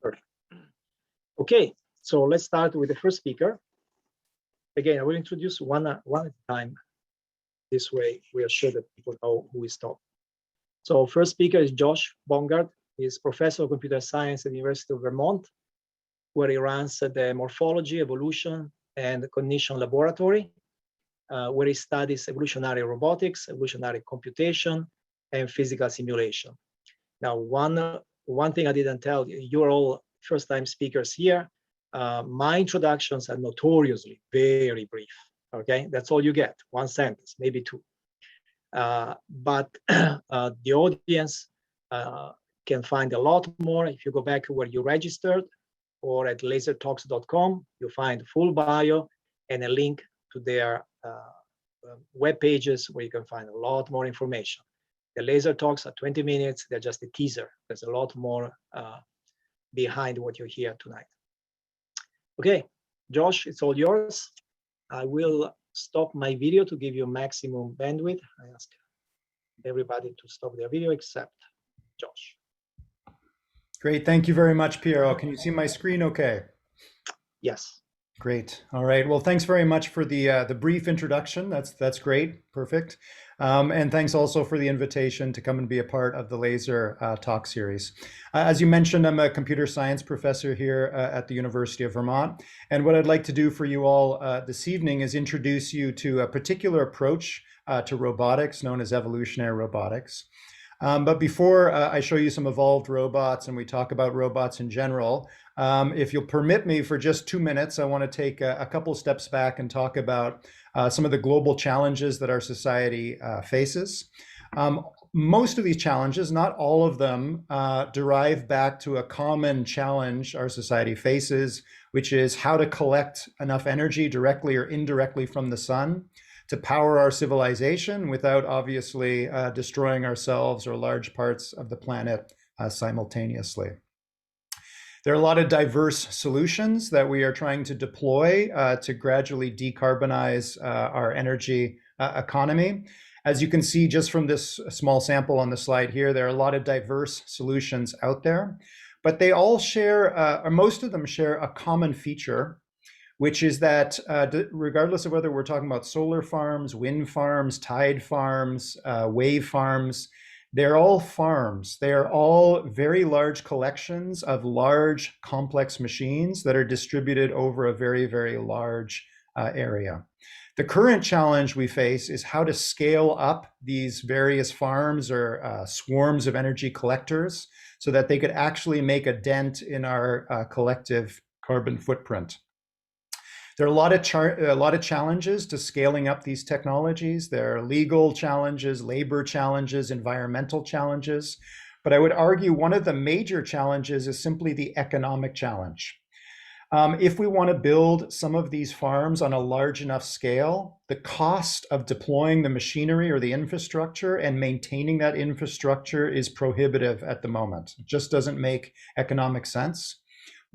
Perfect. Okay, so let's start with the first speaker. Again, I will introduce one at a time. This way, we are sure that people know who is talking. So first speaker is Josh Bongard. He's professor of computer science at the University of Vermont, where he runs the morphology, evolution, and cognition laboratory, where he studies evolutionary robotics, evolutionary computation, and physical simulation. Now, one thing I didn't tell you, you're all first-time speakers here. My introductions are notoriously very brief, okay? That's all you get, one sentence, maybe two. But the audience can find a lot more if you go back where you registered, or at lasertalks.com, you'll find full bio and a link to their web pages where you can find a lot more information. The laser talks are 20 minutes, they're just a teaser. There's a lot more behind what you hear tonight. Okay, Josh, it's all yours. I will stop my video to give you maximum bandwidth. I ask everybody to stop their video except Josh. Great, thank you very much, Piero. Can you see my screen okay? Yes. Great. All right. Well, thanks very much for the brief introduction. That's great. Perfect. And thanks also for the invitation to come and be a part of the Laser talk series. As you mentioned, I'm a computer science professor here at the University of Vermont. And what I'd like to do for you all this evening is introduce you to a particular approach to robotics known as evolutionary robotics. But before I show you some evolved robots and we talk about robots in general, if you'll permit me for just 2 minutes, I want to take a couple steps back and talk about some of the global challenges that our society faces. Most of these challenges, not all of them, derive back to a common challenge our society faces, which is how to collect enough energy directly or indirectly from the sun to power our civilization without obviously destroying ourselves or large parts of the planet simultaneously. There are a lot of diverse solutions that we are trying to deploy to gradually decarbonize our energy economy. As you can see just from this small sample on the slide here, there are a lot of diverse solutions out there, but they all share, or most of them share a common feature, which is that regardless of whether we're talking about solar farms, wind farms, tide farms, wave farms, they're all farms. They are all very large collections of large, complex machines that are distributed over a very, very large area. The current challenge we face is how to scale up these various farms or swarms of energy collectors so that they could actually make a dent in our collective carbon footprint. There are a lot of challenges to scaling up these technologies. There are legal challenges, labor challenges, environmental challenges. But I would argue one of the major challenges is simply the economic challenge. If we want to build some of these farms on a large enough scale, the cost of deploying the machinery or the infrastructure and maintaining that infrastructure is prohibitive at the moment. It just doesn't make economic sense.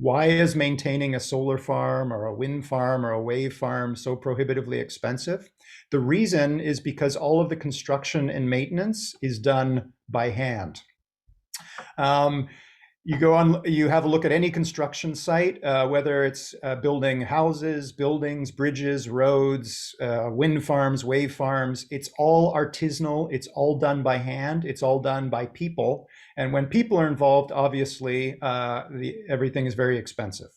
Why is maintaining a solar farm or a wind farm or a wave farm so prohibitively expensive? The reason is because all of the construction and maintenance is done by hand. You have a look at any construction site, whether it's building houses, buildings, bridges, roads, wind farms, wave farms. It's all artisanal. It's all done by hand. It's all done by people. And when people are involved, obviously, everything is very expensive.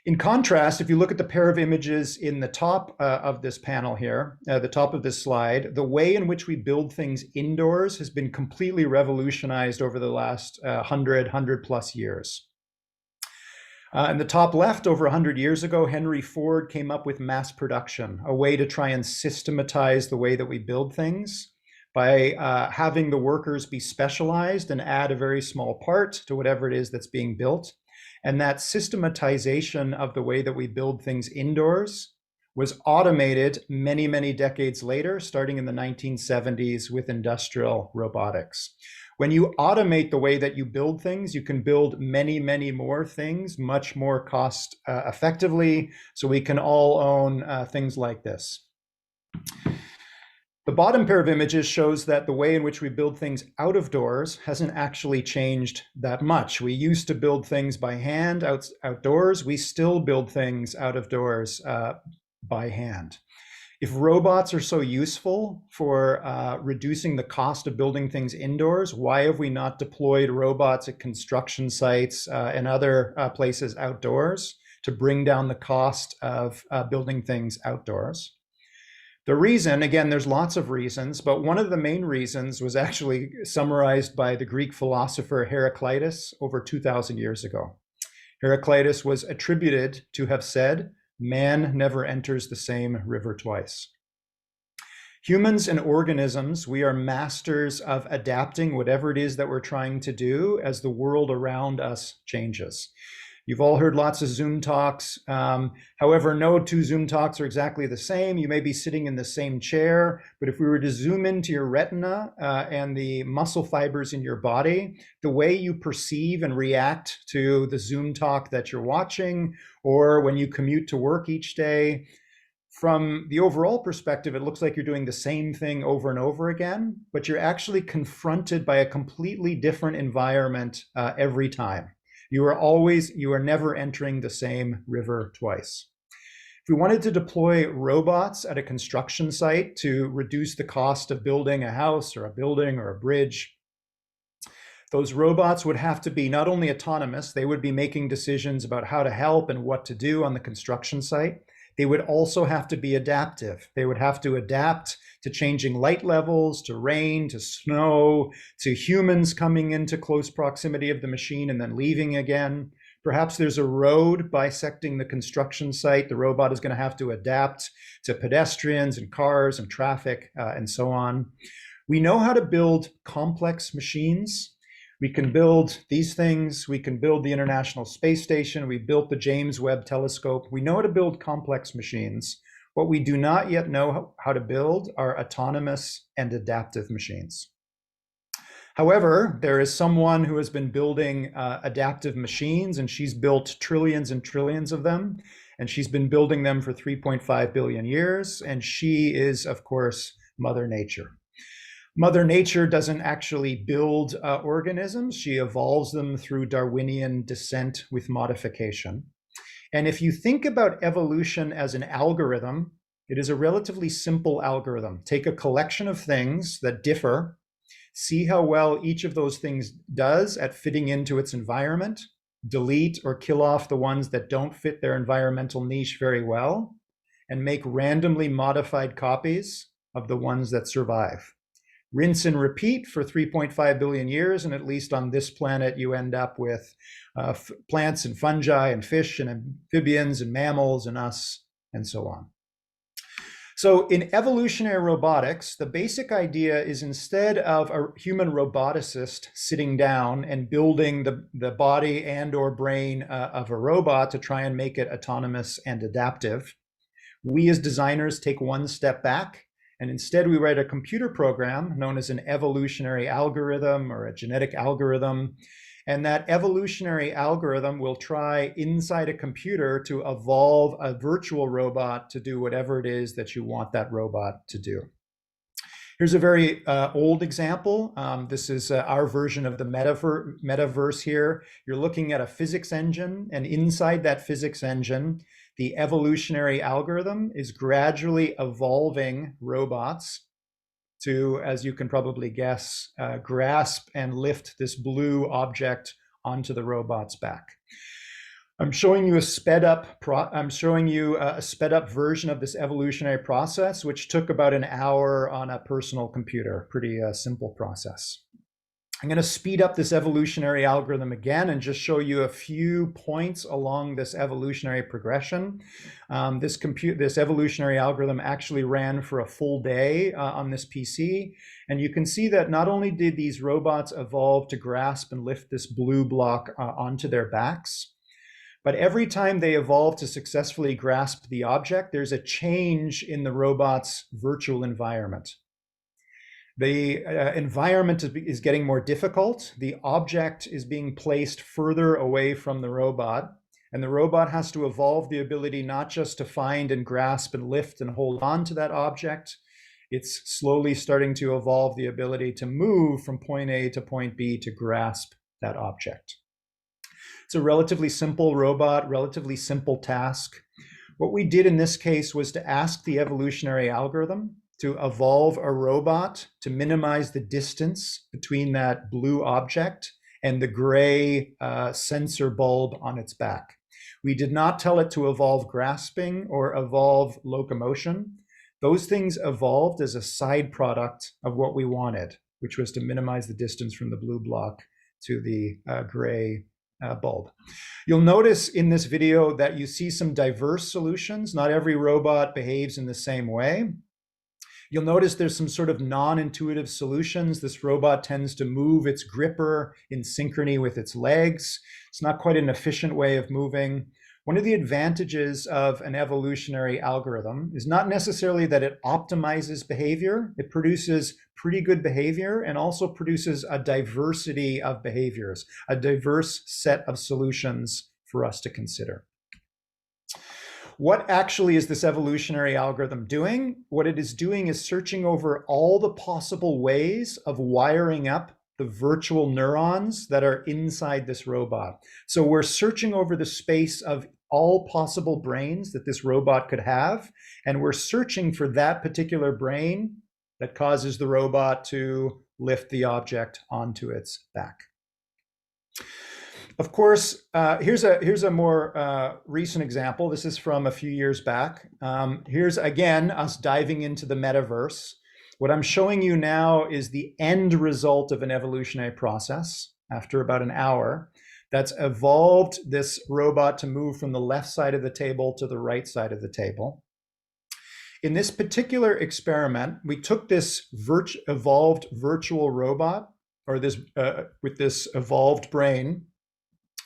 In contrast, if you look at the pair of images in the top of this panel here, the top of this slide, the way in which we build things indoors has been completely revolutionized over the last 100 plus years. In the top left, over 100 years ago, Henry Ford came up with mass production, a way to try and systematize the way that we build things by having the workers be specialized and add a very small part to whatever it is that's being built. And that systematization of the way that we build things indoors was automated many, many decades later, starting in the 1970s with industrial robotics. When you automate the way that you build things, you can build many, many more things much more cost effectively. So we can all own things like this. The bottom pair of images shows that the way in which we build things out of doors hasn't actually changed that much. We used to build things by hand outdoors. We still build things out of doors by hand. If robots are so useful for reducing the cost of building things indoors, why have we not deployed robots at construction sites and other places outdoors to bring down the cost of building things outdoors? The reason, again, there's lots of reasons, but one of the main reasons was actually summarized by the Greek philosopher Heraclitus over 2,000 years ago. Heraclitus was attributed to have said, "Man never enters the same river twice." Humans and organisms, we are masters of adapting whatever it is that we're trying to do as the world around us changes. You've all heard lots of Zoom talks. However, no two Zoom talks are exactly the same. You may be sitting in the same chair, but if we were to zoom into your retina and the muscle fibers in your body, the way you perceive and react to the Zoom talk that you're watching, or when you commute to work each day, from the overall perspective, it looks like you're doing the same thing over and over again, but you're actually confronted by a completely different environment every time. You are never entering the same river twice. If we wanted to deploy robots at a construction site to reduce the cost of building a house or a building or a bridge, those robots would have to be not only autonomous, they would be making decisions about how to help and what to do on the construction site. They would also have to be adaptive. They would have to adapt to changing light levels, to rain, to snow, to humans coming into close proximity of the machine and then leaving again. Perhaps there's a road bisecting the construction site. The robot is going to have to adapt to pedestrians and cars and traffic and so on. We know how to build complex machines. We can build these things. We can build the International Space Station. We built the James Webb Telescope. We know how to build complex machines. What we do not yet know how to build are autonomous and adaptive machines. However, there is someone who has been building adaptive machines, and she's built trillions and trillions of them, and she's been building them for 3.5 billion years, and she is, of course, Mother Nature. Mother Nature doesn't actually build organisms. She evolves them through Darwinian descent with modification. And if you think about evolution as an algorithm, it is a relatively simple algorithm. Take a collection of things that differ, see how well each of those things does at fitting into its environment, delete or kill off the ones that don't fit their environmental niche very well, and make randomly modified copies of the ones that survive. Rinse and repeat for 3.5 billion years, and at least on this planet, you end up with plants and fungi and fish and amphibians and mammals and us and so on. So in evolutionary robotics, the basic idea is instead of a human roboticist sitting down and building the body and or brain of a robot to try and make it autonomous and adaptive, we as designers take one step back. And instead, we write a computer program known as an evolutionary algorithm or a genetic algorithm. And that evolutionary algorithm will try inside a computer to evolve a virtual robot to do whatever it is that you want that robot to do. Here's a very old example. This is our version of the metaverse here. You're looking at a physics engine, and inside that physics engine, the evolutionary algorithm is gradually evolving robots to, as you can probably guess, grasp and lift this blue object onto the robot's back. I'm showing you a sped up version of this evolutionary process, which took about an hour on a personal computer. Pretty simple process. I'm going to speed up this evolutionary algorithm again and just show you a few points along this evolutionary progression. This evolutionary algorithm actually ran for a full day on this PC. And you can see that not only did these robots evolve to grasp and lift this blue block onto their backs, but every time they evolve to successfully grasp the object, there's a change in the robot's virtual environment. The environment is getting more difficult. The object is being placed further away from the robot, and the robot has to evolve the ability not just to find and grasp and lift and hold on to that object. it's slowly starting to evolve the ability to move from point A to point B to grasp that object. It's a relatively simple robot, relatively simple task. What we did in this case was to ask the evolutionary algorithm to evolve a robot to minimize the distance between that blue object and the gray sensor bulb on its back. We did not tell it to evolve grasping or evolve locomotion. Those things evolved as a side product of what we wanted, which was to minimize the distance from the blue block to the gray bulb. You'll notice in this video that you see some diverse solutions. Not every robot behaves in the same way. You'll notice there's some sort of non-intuitive solutions. This robot tends to move its gripper in synchrony with its legs. It's not quite an efficient way of moving. One of the advantages of an evolutionary algorithm is not necessarily that it optimizes behavior. It produces pretty good behavior and also produces a diversity of behaviors, a diverse set of solutions for us to consider. What actually is this evolutionary algorithm doing? What it is doing is searching over all the possible ways of wiring up the virtual neurons that are inside this robot. So we're searching over the space of all possible brains that this robot could have, and we're searching for that particular brain that causes the robot to lift the object onto its back. Of course, here's a more recent example. This is from a few years back. Here's again us diving into the metaverse. What I'm showing you now is the end result of an evolutionary process after about an hour that's evolved this robot to move from the left side of the table to the right side of the table. In this particular experiment, we took this evolved virtual robot, or this with this evolved brain.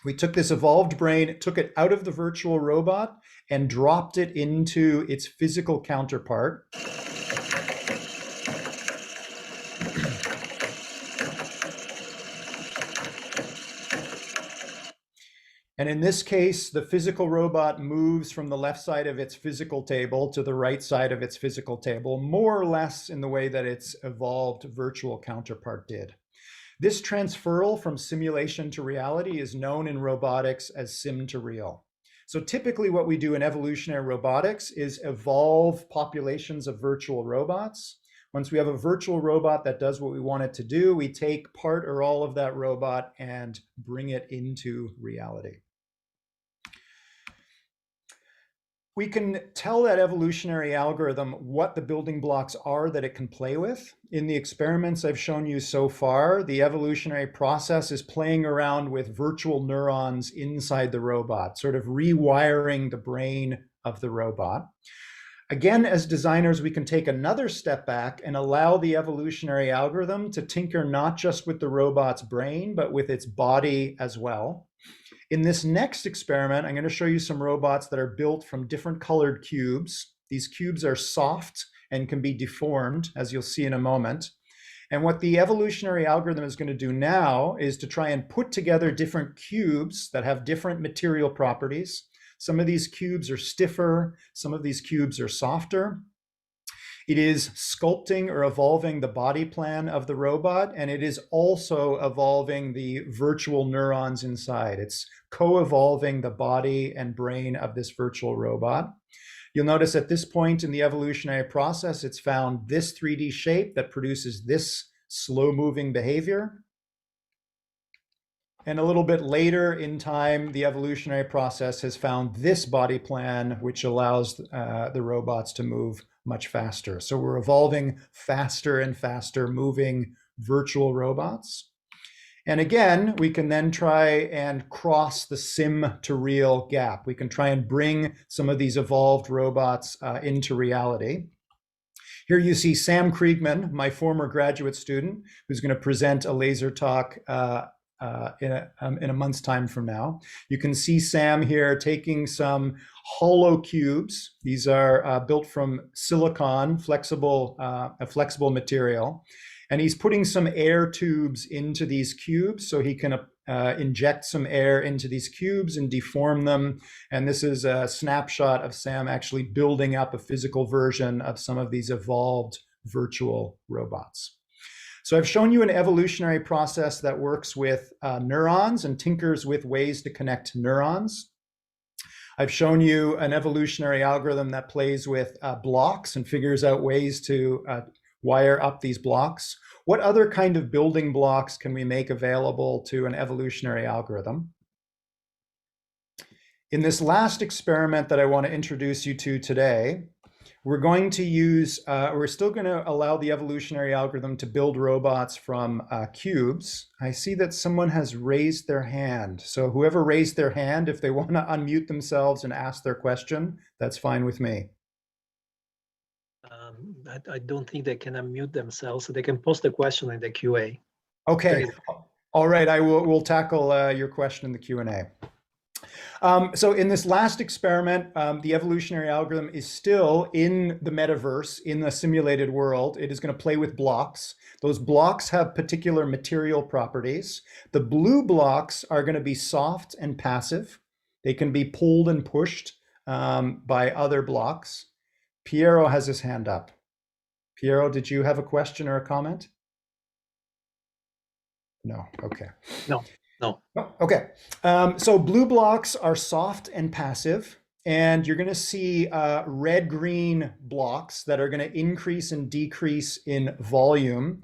We took this evolved brain, took it out of the virtual robot, and dropped it into its physical counterpart. And in this case, the physical robot moves from the left side of its physical table to the right side of its physical table, more or less in the way that its evolved virtual counterpart did. This transferal from simulation to reality is known in robotics as sim to real. So typically what we do in evolutionary robotics is evolve populations of virtual robots. Once we have a virtual robot that does what we want it to do, we take part or all of that robot and bring it into reality. We can tell that evolutionary algorithm what the building blocks are that it can play with. In the experiments I've shown you so far, the evolutionary process is playing around with virtual neurons inside the robot, sort of rewiring the brain of the robot. Again, as designers, we can take another step back and allow the evolutionary algorithm to tinker not just with the robot's brain, but with its body as well. In this next experiment, I'm going to show you some robots that are built from different colored cubes. These cubes are soft and can be deformed, as you'll see in a moment. And what the evolutionary algorithm is going to do now is to try and put together different cubes that have different material properties. Some of these cubes are stiffer, some of these cubes are softer. It is sculpting or evolving the body plan of the robot, and it is also evolving the virtual neurons inside. It's co-evolving the body and brain of this virtual robot. You'll notice at this point in the evolutionary process, it's found this 3D shape that produces this slow-moving behavior. And a little bit later in time, the evolutionary process has found this body plan, which allows the robots to move much faster. So we're evolving faster and faster moving virtual robots. And again, we can then try and cross the sim to real gap. We can try and bring some of these evolved robots into reality. Here you see Sam Kriegman, my former graduate student, who's going to present a laser talk in a month's time from now. You can see Sam here taking some hollow cubes. These are built from silicon, a flexible material. And he's putting some air tubes into these cubes so he can inject some air into these cubes and deform them. And this is a snapshot of Sam actually building up a physical version of some of these evolved virtual robots. So I've shown you an evolutionary process that works with neurons and tinkers with ways to connect neurons. I've shown you an evolutionary algorithm that plays with blocks and figures out ways to wire up these blocks. What other kind of building blocks can we make available to an evolutionary algorithm? In this last experiment that I want to introduce you to today, we're going to use, we're still going to allow the evolutionary algorithm to build robots from cubes. I see that someone has raised their hand. So whoever raised their hand, if they want to unmute themselves and ask their question, that's fine with me. I don't think they can unmute themselves. So they can post a question in the QA. Okay. All right. We'll tackle your question in the Q&A. So in this last experiment, the evolutionary algorithm is still in the metaverse, in the simulated world. It is going to play with blocks. Those blocks have particular material properties. The blue blocks are going to be soft and passive. They can be pulled and pushed by other blocks. Piero has his hand up. Piero, did you have a question or a comment? No. Okay. No. Oh, okay. So blue blocks are soft and passive, and you're going to see red-green blocks that are going to increase and decrease in volume.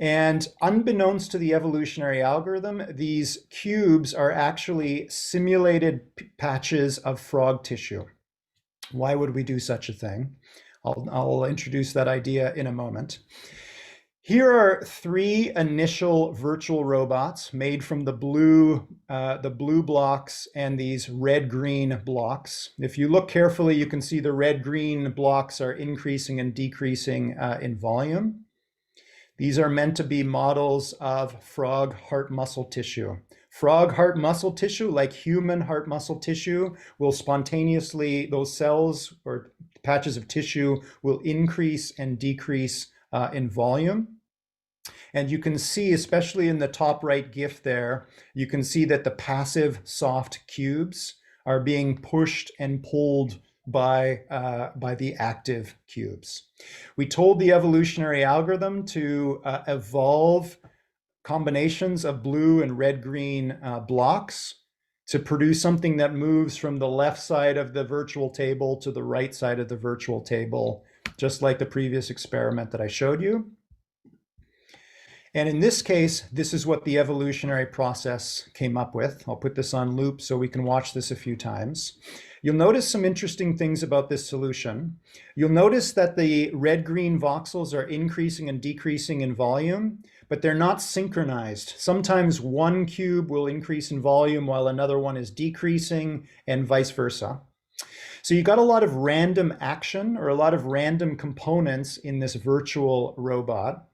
And unbeknownst to the evolutionary algorithm, these cubes are actually simulated patches of frog tissue. Why would we do such a thing? I'll introduce that idea in a moment. Here are three initial virtual robots made from the blue blocks and these red-green blocks. If you look carefully, you can see the red-green blocks are increasing and decreasing in volume. These are meant to be models of frog heart muscle tissue. Frog heart muscle tissue, like human heart muscle tissue, will spontaneously, those cells or patches of tissue will increase and decrease in volume. And you can see, especially in the top right GIF there, you can see that the passive soft cubes are being pushed and pulled by the active cubes. We told the evolutionary algorithm to evolve combinations of blue and red-green blocks to produce something that moves from the left side of the virtual table to the right side of the virtual table, just like the previous experiment that I showed you. And in this case, this is what the evolutionary process came up with. I'll put this on loop so we can watch this a few times. You'll notice some interesting things about this solution. You'll notice that the red-green voxels are increasing and decreasing in volume, but they're not synchronized. Sometimes one cube will increase in volume while another one is decreasing, and vice versa. So you got a lot of random action or a lot of random components in this virtual robot.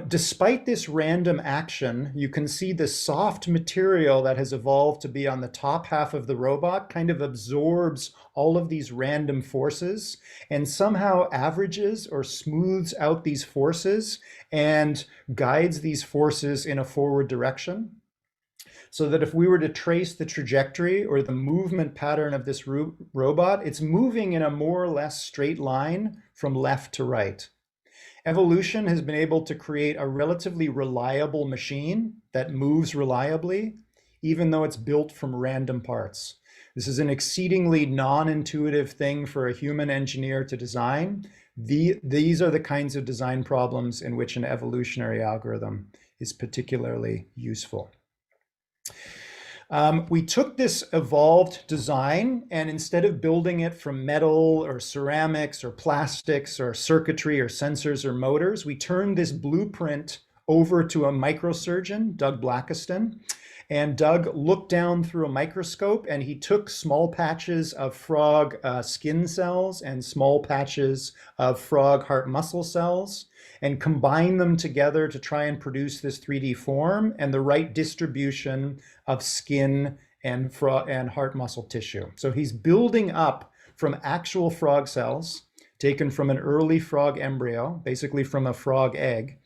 Despite this random action, you can see the soft material that has evolved to be on the top half of the robot kind of absorbs all of these random forces and somehow averages or smooths out these forces and guides these forces in a forward direction. So that if we were to trace the trajectory or the movement pattern of this robot, it's moving in a more or less straight line from left to right. Evolution has been able to create a relatively reliable machine that moves reliably, even though it's built from random parts. This is an exceedingly non-intuitive thing for a human engineer to design. These are the kinds of design problems in which an evolutionary algorithm is particularly useful. We took this evolved design, and instead of building it from metal or ceramics or plastics or circuitry or sensors or motors, we turned this blueprint over to a microsurgeon, Doug Blackiston. And Doug looked down through a microscope and he took small patches of frog skin cells and small patches of frog heart muscle cells and combined them together to try and produce this 3D form and the right distribution of skin and heart muscle tissue. So he's building up from actual frog cells taken from an early frog embryo, basically from a frog egg,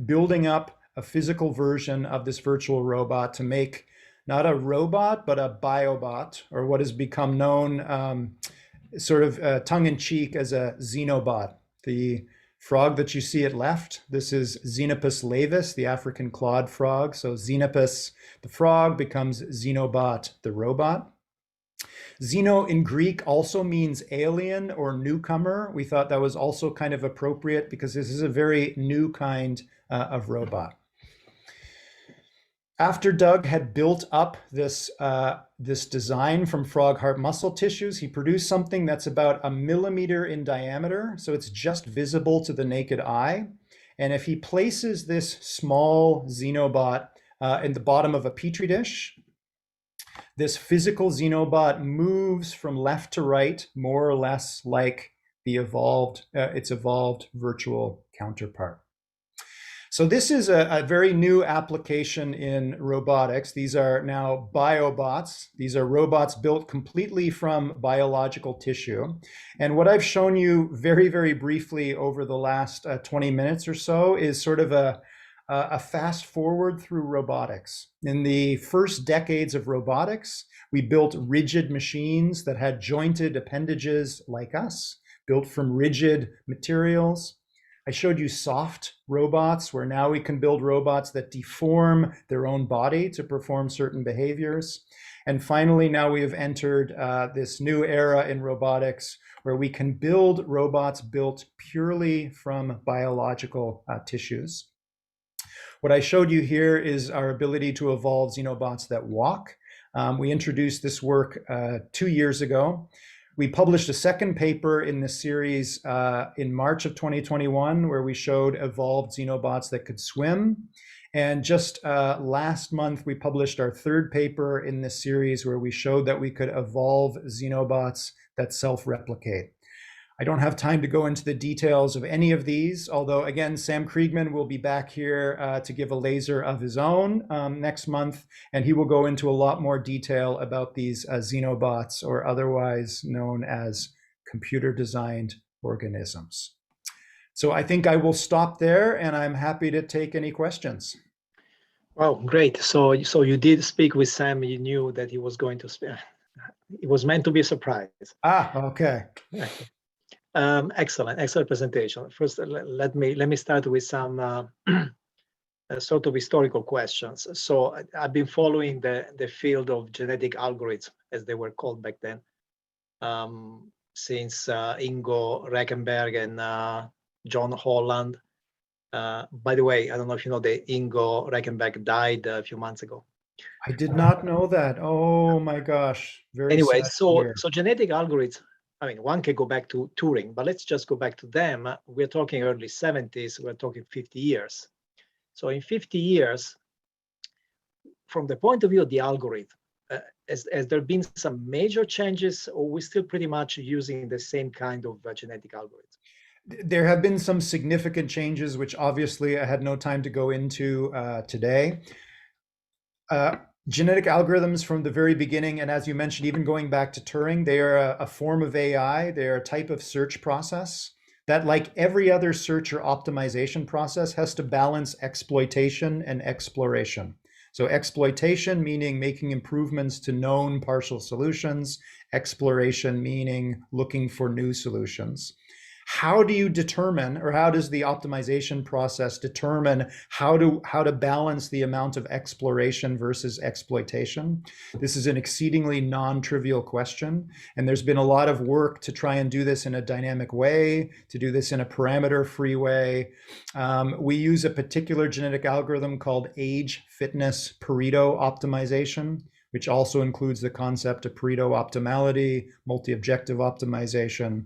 building up a physical version of this virtual robot to make not a robot, but a biobot, or what has become known sort of tongue-in-cheek as a Xenobot. The frog that you see at left, this is Xenopus laevis, the African clawed frog. So Xenopus, the frog, becomes Xenobot, the robot. Xeno in Greek also means alien or newcomer. We thought that was also kind of appropriate because this is a very new kind of robot. After Doug had built up this design from frog heart muscle tissues, he produced something that's about 1 millimeter in diameter. So it's just visible to the naked eye. And if he places this small Xenobot in the bottom of a petri dish, this physical Xenobot moves from left to right, more or less like the its evolved virtual counterpart. So this is a very new application in robotics. These are now biobots. These are robots built completely from biological tissue. And what I've shown you very, very briefly over the last 20 minutes or so is sort of a fast forward through robotics. In the first decades of robotics, we built rigid machines that had jointed appendages like us, built from rigid materials. I showed you soft robots, where now we can build robots that deform their own body to perform certain behaviors. And finally, now we have entered this new era in robotics where we can build robots built purely from biological tissues. What I showed you here is our ability to evolve Xenobots that walk. We introduced this work 2 years ago. We published a second paper in this series in March of 2021, where we showed evolved Xenobots that could swim. And just last month, we published our third paper in this series where we showed that we could evolve Xenobots that self-replicate. I don't have time to go into the details of any of these, although again, Sam Kriegman will be back here to give a laser of his own next month, and he will go into a lot more detail about these Xenobots, or otherwise known as computer-designed organisms. So I think I will stop there, and I'm happy to take any questions. Wow, great. So you did speak with Sam. You knew that he was going to speak. It was meant to be a surprise. Ah, okay. Excellent presentation. First, let me start with some sort of historical questions. So I've been following the field of genetic algorithms, as they were called back then, since Ingo Rechenberg and John Holland. By the way, I don't know if you know that Ingo Rechenberg died a few months ago. I did not know that. Oh my gosh. Very anyway, sad so to hear. genetic algorithms, I mean, one can go back to Turing, but let's just go back to them. We're talking early 70s, we're talking 50 years. So in 50 years, from the point of view of the algorithm, has there been some major changes, or we're still pretty much using the same kind of genetic algorithm? There have been some significant changes, which obviously I had no time to go into today. Genetic algorithms from the very beginning, and as you mentioned, even going back to Turing, they are a form of AI. They are a type of search process that, like every other search or optimization process, has to balance exploitation and exploration. So exploitation meaning making improvements to known partial solutions, exploration meaning looking for new solutions. How do you determine, or how does the optimization process determine how to balance the amount of exploration versus exploitation? This is an exceedingly non-trivial question, and there's been a lot of work to try and do this in a dynamic way, to do this in a parameter-free way. We use a particular genetic algorithm called age fitness Pareto optimization, which also includes the concept of Pareto optimality, multi-objective optimization.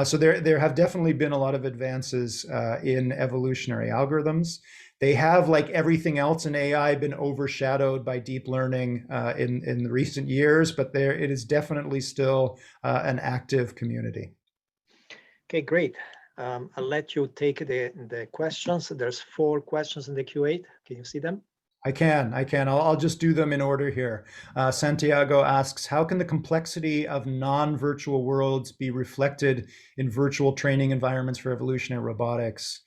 So there have definitely been a lot of advances in evolutionary algorithms. They have, like everything else in AI, been overshadowed by deep learning in the recent years, but it is definitely still an active community. Okay, great. I'll let you take the questions. There's 4 questions in the Q8. Can you see them? I can. I'll just do them in order here. Santiago asks, how can the complexity of non-virtual worlds be reflected in virtual training environments for evolutionary robotics?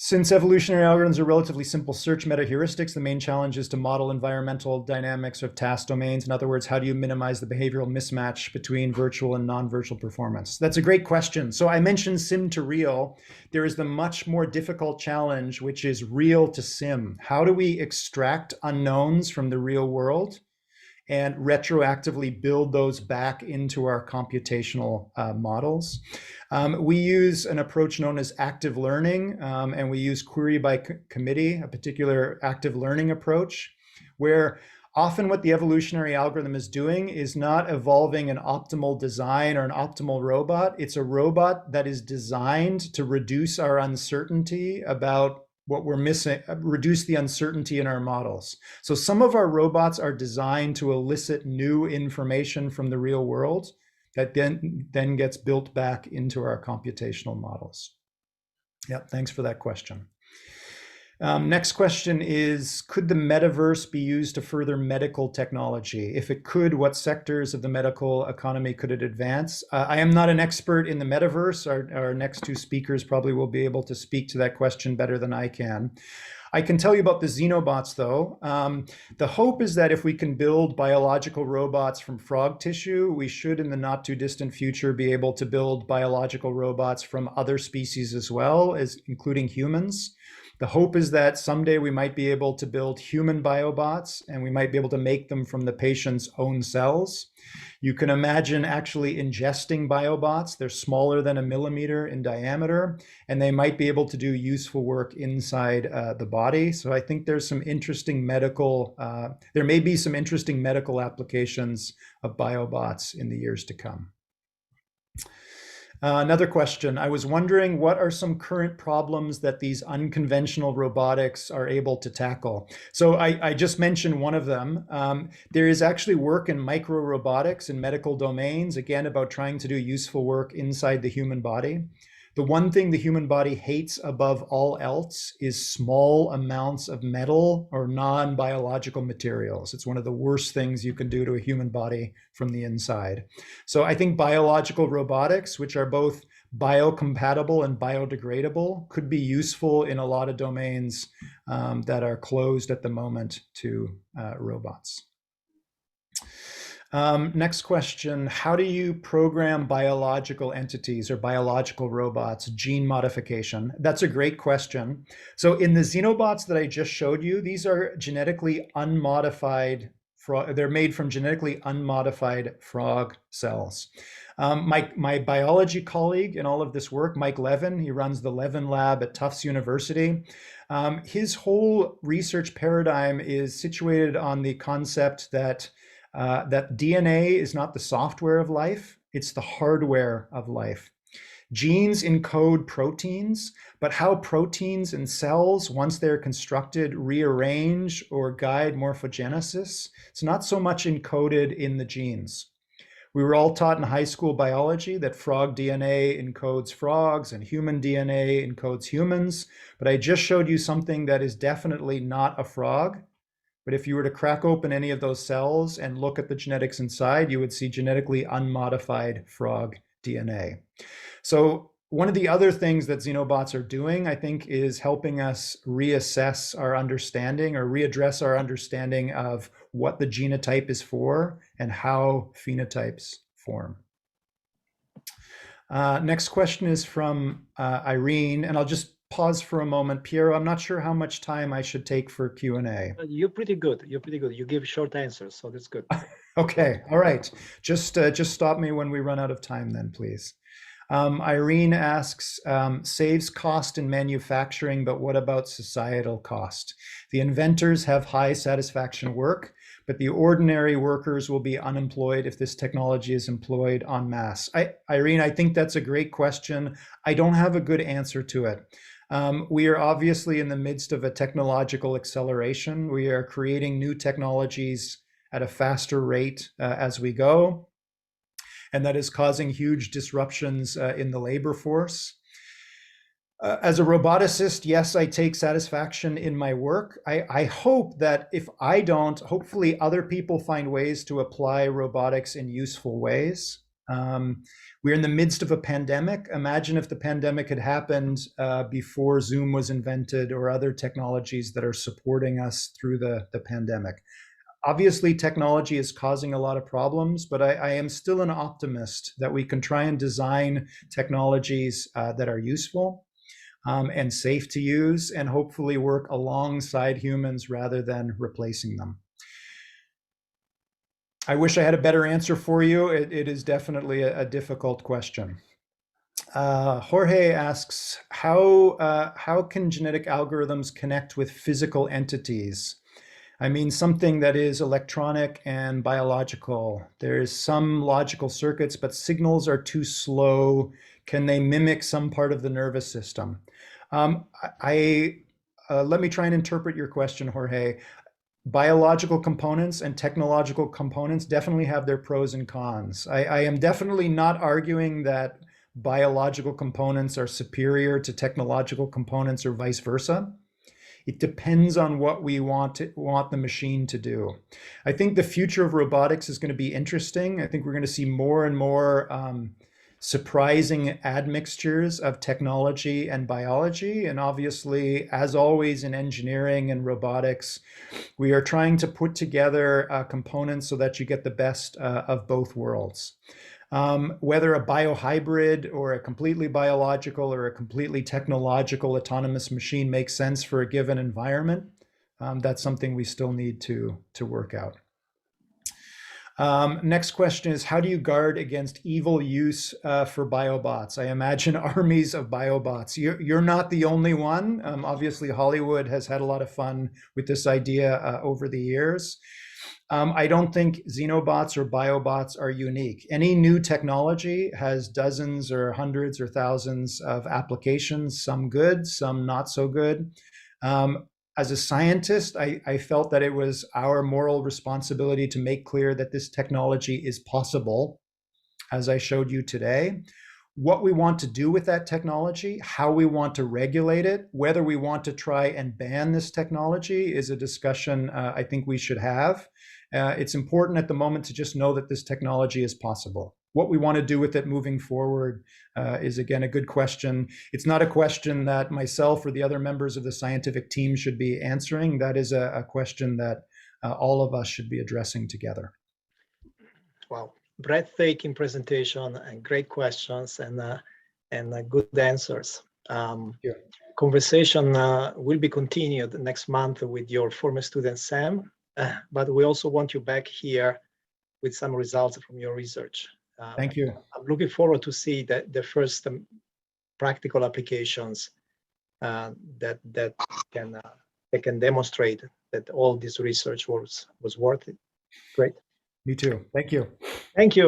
Since evolutionary algorithms are relatively simple search meta-heuristics, the main challenge is to model environmental dynamics of task domains. In other words, how do you minimize the behavioral mismatch between virtual and non-virtual performance? That's a great question. So I mentioned sim to real. There is the much more difficult challenge, which is real to sim. How do we extract unknowns from the real world and retroactively build those back into our computational models? We use an approach known as active learning, and we use query by committee, a particular active learning approach, where often what the evolutionary algorithm is doing is not evolving an optimal design or an optimal robot. It's a robot that is designed to reduce our uncertainty about what we're missing, reduce the uncertainty in our models. So some of our robots are designed to elicit new information from the real world that then gets built back into our computational models. Yep, thanks for that question. Next question is, could the metaverse be used to further medical technology? If it could, what sectors of the medical economy could it advance? I am not an expert in the metaverse. Our next two speakers probably will be able to speak to that question better than I can. I can tell you about the Xenobots, though. The hope is that if we can build biological robots from frog tissue, we should, in the not too distant future, be able to build biological robots from other species as well, including humans. The hope is that someday we might be able to build human biobots, and we might be able to make them from the patient's own cells. You can imagine actually ingesting biobots. They're smaller than a millimeter in diameter, and they might be able to do useful work inside the body. So I think there's some interesting medical, there may be some interesting medical applications of biobots in the years to come. Another question. I was wondering, what are some current problems that these unconventional robotics are able to tackle? So I just mentioned one of them. There is actually work in micro robotics in medical domains, again, about trying to do useful work inside the human body. The one thing the human body hates above all else is small amounts of metal or non-biological materials. It's one of the worst things you can do to a human body from the inside. So I think biological robotics, which are both biocompatible and biodegradable, could be useful in a lot of domains that are closed at the moment to robots. Next question, how do you program biological entities or biological robots, gene modification? That's a great question. So in the Xenobots that I just showed you, these are genetically unmodified, they're made from genetically unmodified frog cells. My biology colleague in all of this work, Mike Levin, he runs the Levin Lab at Tufts University. His whole research paradigm is situated on the concept that DNA is not the software of life, it's the hardware of life. Genes encode proteins, but how proteins and cells, once they're constructed, rearrange or guide morphogenesis, it's not so much encoded in the genes. We were all taught in high school biology that frog DNA encodes frogs and human DNA encodes humans, but I just showed you something that is definitely not a frog. But if you were to crack open any of those cells and look at the genetics inside, you would see genetically unmodified frog DNA. So one of the other things that Xenobots are doing, I think, is helping us reassess our understanding or readdress our understanding of what the genotype is for and how phenotypes form. Next question is from Irene, and I'll just pause for a moment. Piero, I'm not sure how much time I should take for Q&A. You're pretty good. You're pretty good. You give short answers, so that's good. Okay, all right. Just stop me when we run out of time then, please. Irene asks, saves cost in manufacturing, but what about societal cost? The inventors have high satisfaction work, but the ordinary workers will be unemployed if this technology is employed en masse. Irene, I think that's a great question. I don't have a good answer to it. We are obviously in the midst of a technological acceleration. We are creating new technologies at a faster rate as we go, and that is causing huge disruptions in the labor force. As a roboticist, yes, I take satisfaction in my work. I hope that if I don't, hopefully other people find ways to apply robotics in useful ways. We're in the midst of a pandemic. Imagine if the pandemic had happened before Zoom was invented or other technologies that are supporting us through the pandemic. Obviously, technology is causing a lot of problems, but I am still an optimist that we can try and design technologies that are useful and safe to use, and hopefully work alongside humans rather than replacing them. I wish I had a better answer for you. It is definitely a difficult question. Jorge asks, how can genetic algorithms connect with physical entities? I mean, something that is electronic and biological. There's some logical circuits, but signals are too slow. Can they mimic some part of the nervous system? Let me try and interpret your question, Jorge. Biological components and technological components definitely have their pros and cons. I am definitely not arguing that biological components are superior to technological components or vice versa. It depends on what we want the machine to do. I think the future of robotics is going to be interesting. I think we're going to see more and more surprising admixtures of technology and biology. And obviously, as always in engineering and robotics, we are trying to put together components so that you get the best of both worlds. Whether a biohybrid or a completely biological or a completely technological autonomous machine makes sense for a given environment, that's something we still need to work out. Next question is, how do you guard against evil use for biobots? I imagine armies of biobots. You're not the only one. Obviously, Hollywood has had a lot of fun with this idea over the years. I don't think Xenobots or Biobots are unique. Any new technology has dozens or hundreds or thousands of applications, some good, some not so good. As a scientist, I felt that it was our moral responsibility to make clear that this technology is possible, as I showed you today. What we want to do with that technology, how we want to regulate it, whether we want to try and ban this technology is a discussion I think we should have. It's important at the moment to just know that this technology is possible. What we want to do with it moving forward is, again, a good question. It's not a question that myself or the other members of the scientific team should be answering. That is a question that all of us should be addressing together. Wow, breathtaking presentation and great questions and good answers. Yeah. Conversation will be continued next month with your former student, Sam. But we also want you back here with some results from your research. Thank you. I'm looking forward to see the first practical applications that can demonstrate that all this research was worth it. Great. Me too. Thank you. Thank you.